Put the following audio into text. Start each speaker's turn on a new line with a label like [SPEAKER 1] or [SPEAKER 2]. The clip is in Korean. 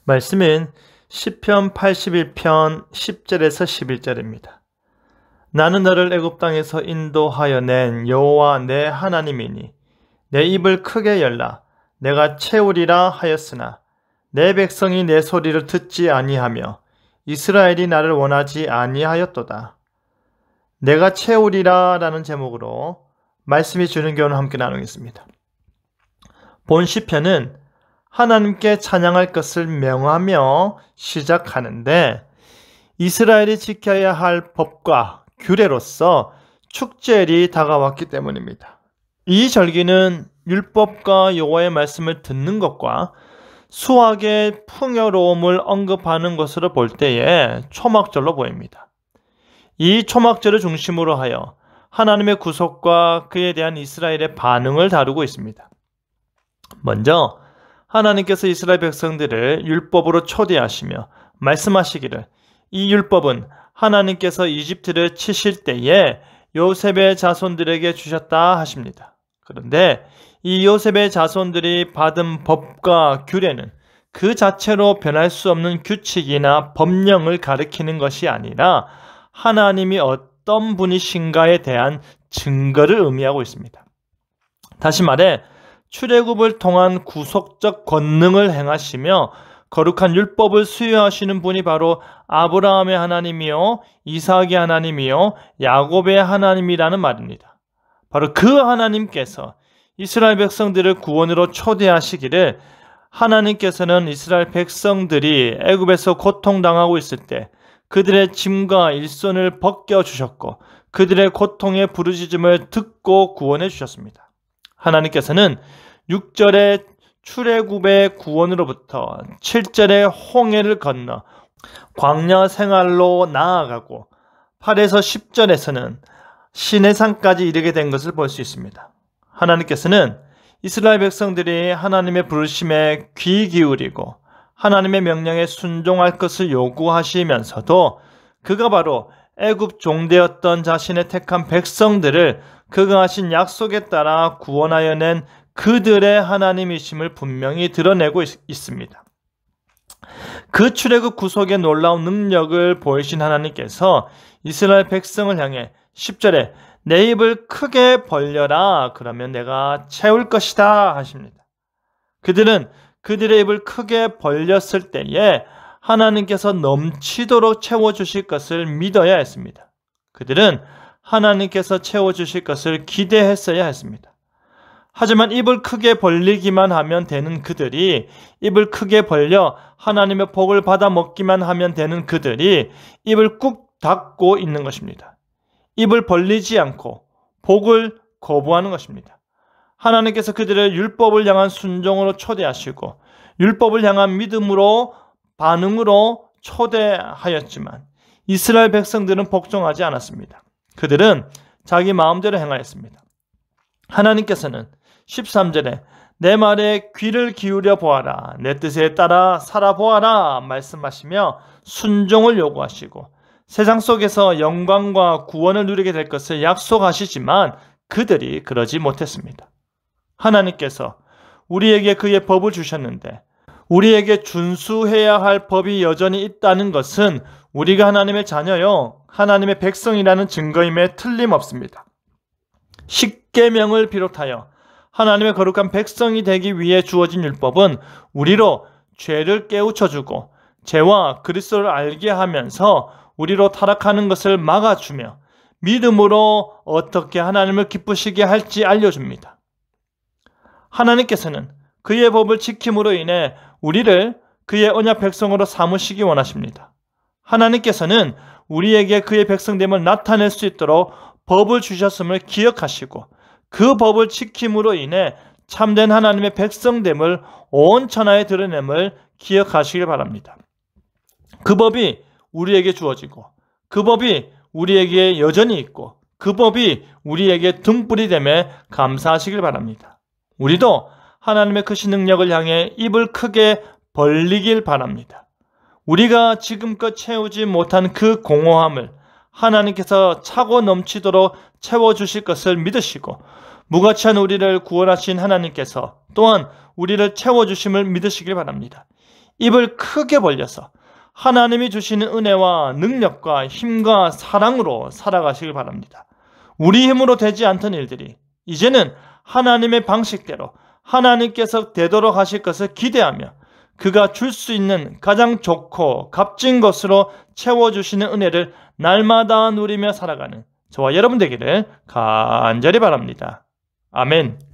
[SPEAKER 1] 말씀은 시편 81편 10절에서 11절입니다. 나는 너를 애굽 땅에서 인도하여 낸 여호와 내 하나님이니 내 입을 크게 열라 내가 채우리라 하였으나 내 백성이 내 소리를 듣지 아니하며 이스라엘이 나를 원하지 아니하였도다. 내가 채우리라 라는 제목으로 말씀이 주는 교훈을 함께 나누겠습니다. 본 시편은 하나님께 찬양할 것을 명하며 시작하는데 이스라엘이 지켜야 할 법과 규례로서 축제일이 다가왔기 때문입니다. 이 절기는 율법과 여호와의 말씀을 듣는 것과 수확의 풍요로움을 언급하는 것으로 볼 때에 초막절로 보입니다. 이 초막절을 중심으로 하여 하나님의 구속과 그에 대한 이스라엘의 반응을 다루고 있습니다. 먼저 하나님께서 이스라엘 백성들을 율법으로 초대하시며 말씀하시기를 이 율법은 하나님께서 이집트를 치실 때에 요셉의 자손들에게 주셨다 하십니다. 그런데 이 요셉의 자손들이 받은 법과 규례는 그 자체로 변할 수 없는 규칙이나 법령을 가리키는 것이 아니라 하나님이 어떤 분이신가에 대한 증거를 의미하고 있습니다. 다시 말해 출애굽을 통한 구속적 권능을 행하시며 거룩한 율법을 수여하시는 분이 바로 아브라함의 하나님이요 이삭의 하나님이요 야곱의 하나님이라는 말입니다. 바로 그 하나님께서 이스라엘 백성들을 구원으로 초대하시기를 하나님께서는 이스라엘 백성들이 애굽에서 고통당하고 있을 때 그들의 짐과 일손을 벗겨주셨고 그들의 고통의 부르짖음을 듣고 구원해 주셨습니다. 하나님께서는 6절의 출애굽의 구원으로부터 7절의 홍해를 건너 광야 생활로 나아가고 8에서 10절에서는 시내산까지 이르게 된 것을 볼 수 있습니다. 하나님께서는 이스라엘 백성들이 하나님의 부르심에 귀 기울이고 하나님의 명령에 순종할 것을 요구하시면서도 그가 바로 애굽 종되었던 자신의 택한 백성들을 그가 하신 약속에 따라 구원하여 낸 그들의 하나님이심을 분명히 드러내고 있습니다. 그 출애굽 구속의 놀라운 능력을 보이신 하나님께서 이스라엘 백성을 향해 10절에 내 입을 크게 벌려라 그러면 내가 채울 것이다 하십니다. 그들은 그들의 입을 크게 벌렸을 때에 하나님께서 넘치도록 채워주실 것을 믿어야 했습니다. 그들은 하나님께서 채워주실 것을 기대했어야 했습니다. 하지만 입을 크게 벌리기만 하면 되는 그들이 입을 크게 벌려 하나님의 복을 받아 먹기만 하면 되는 그들이 입을 꾹 닫고 있는 것입니다. 입을 벌리지 않고 복을 거부하는 것입니다. 하나님께서 그들을 율법을 향한 순종으로 초대하시고 율법을 향한 믿음으로 반응으로 초대하였지만 이스라엘 백성들은 복종하지 않았습니다. 그들은 자기 마음대로 행하였습니다. 하나님께서는 13절에 내 말에 귀를 기울여 보아라 내 뜻에 따라 살아보아라 말씀하시며 순종을 요구하시고 세상 속에서 영광과 구원을 누리게 될 것을 약속하시지만 그들이 그러지 못했습니다. 하나님께서 우리에게 그의 법을 주셨는데 우리에게 준수해야 할 법이 여전히 있다는 것은 우리가 하나님의 자녀요 하나님의 백성이라는 증거임에 틀림없습니다. 십계명을 비롯하여 하나님의 거룩한 백성이 되기 위해 주어진 율법은 우리로 죄를 깨우쳐주고 죄와 그리스도를 알게 하면서 우리로 타락하는 것을 막아주며 믿음으로 어떻게 하나님을 기쁘시게 할지 알려줍니다. 하나님께서는 그의 법을 지킴으로 인해 우리를 그의 언약 백성으로 삼으시기 원하십니다. 하나님께서는 우리에게 그의 백성됨을 나타낼 수 있도록 법을 주셨음을 기억하시고 그 법을 지킴으로 인해 참된 하나님의 백성됨을 온 천하에 드러냄을 기억하시길 바랍니다. 그 법이 우리에게 주어지고 그 법이 우리에게 여전히 있고 그 법이 우리에게 등불이 됨에 감사하시길 바랍니다. 우리도 하나님의 크신 능력을 향해 입을 크게 벌리길 바랍니다. 우리가 지금껏 채우지 못한 그 공허함을 하나님께서 차고 넘치도록 채워주실 것을 믿으시고 무가치한 우리를 구원하신 하나님께서 또한 우리를 채워주심을 믿으시길 바랍니다. 입을 크게 벌려서 하나님이 주시는 은혜와 능력과 힘과 사랑으로 살아가시길 바랍니다. 우리 힘으로 되지 않던 일들이 이제는 하나님의 방식대로 하나님께서 되도록 하실 것을 기대하며 그가 줄 수 있는 가장 좋고 값진 것으로 채워주시는 은혜를 날마다 누리며 살아가는 저와 여러분 되기를 간절히 바랍니다. 아멘.